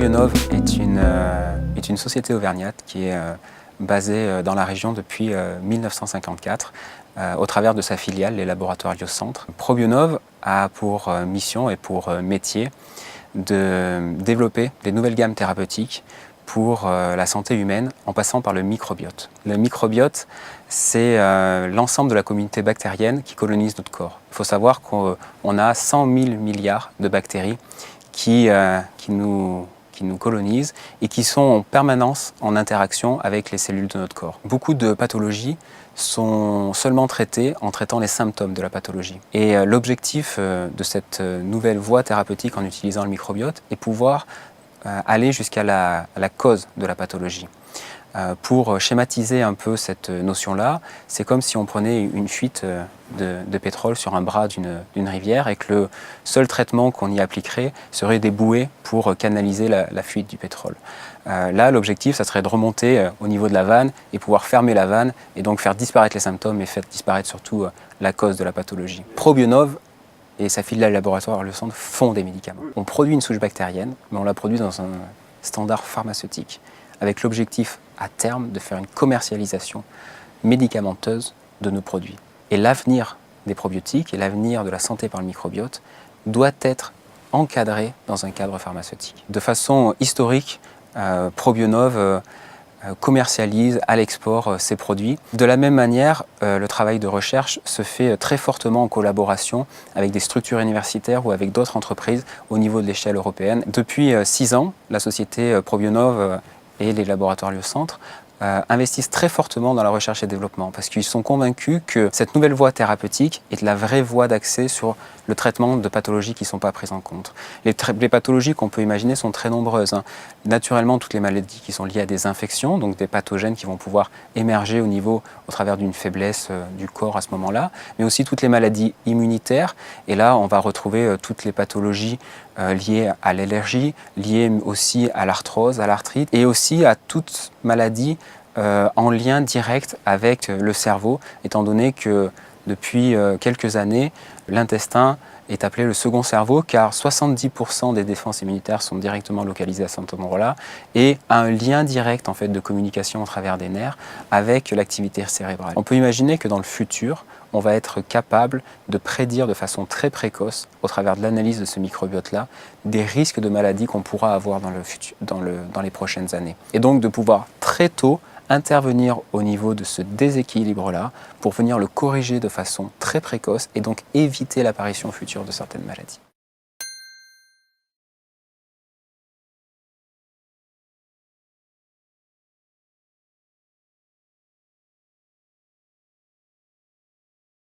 ProbioNov est une société auvergnate qui est basée dans la région depuis 1954 au travers de sa filiale, les laboratoires Liocentre. ProbioNov a pour mission et pour métier de développer des nouvelles gammes thérapeutiques pour la santé humaine en passant par le microbiote. Le microbiote, c'est l'ensemble de la communauté bactérienne qui colonise notre corps. Il faut savoir qu'on a 100 000 milliards de bactéries qui nous colonisent et qui sont en permanence en interaction avec les cellules de notre corps. Beaucoup de pathologies sont seulement traitées en traitant les symptômes de la pathologie. Et l'objectif de cette nouvelle voie thérapeutique en utilisant le microbiote est pouvoir aller jusqu'à la cause de la pathologie. Pour schématiser un peu cette notion-là, c'est comme si on prenait une fuite de pétrole sur un bras d'une rivière et que le seul traitement qu'on y appliquerait serait des bouées pour canaliser la fuite du pétrole. Là, l'objectif, ça serait de remonter au niveau de la vanne et pouvoir fermer la vanne et donc faire disparaître les symptômes et faire disparaître surtout la cause de la pathologie. ProbioNov et sa filiale laboratoire Liocentre font des médicaments. On produit une souche bactérienne, mais on la produit dans un standard pharmaceutique, avec l'objectif à terme de faire une commercialisation médicamenteuse de nos produits. Et l'avenir des probiotiques et l'avenir de la santé par le microbiote doit être encadré dans un cadre pharmaceutique. De façon historique, ProbioNov commercialise à l'export ses produits. De la même manière, le travail de recherche se fait très fortement en collaboration avec des structures universitaires ou avec d'autres entreprises au niveau de l'échelle européenne. Depuis 6 ans, la société ProbioNov et les laboratoires Liocentre investissent très fortement dans la recherche et développement parce qu'ils sont convaincus que cette nouvelle voie thérapeutique est la vraie voie d'accès sur le traitement de pathologies qui ne sont pas prises en compte. Les pathologies qu'on peut imaginer sont très nombreuses. Naturellement, toutes les maladies qui sont liées à des infections, donc des pathogènes qui vont pouvoir émerger au travers d'une faiblesse du corps à ce moment-là, mais aussi toutes les maladies immunitaires. Et là, on va retrouver toutes les pathologies liées à l'allergie, liées aussi à l'arthrose, à l'arthrite, et aussi à toute maladie en lien direct avec le cerveau, étant donné que depuis quelques années, l'intestin est appelé le second cerveau car 70% des défenses immunitaires sont directement localisées à cet endroit-là et a un lien direct en fait, de communication au travers des nerfs avec l'activité cérébrale. On peut imaginer que dans le futur, on va être capable de prédire de façon très précoce, au travers de l'analyse de ce microbiote-là, des risques de maladies qu'on pourra avoir dans les prochaines années. Et donc de pouvoir très tôt intervenir au niveau de ce déséquilibre-là pour venir le corriger de façon très précoce et donc éviter l'apparition future de certaines maladies.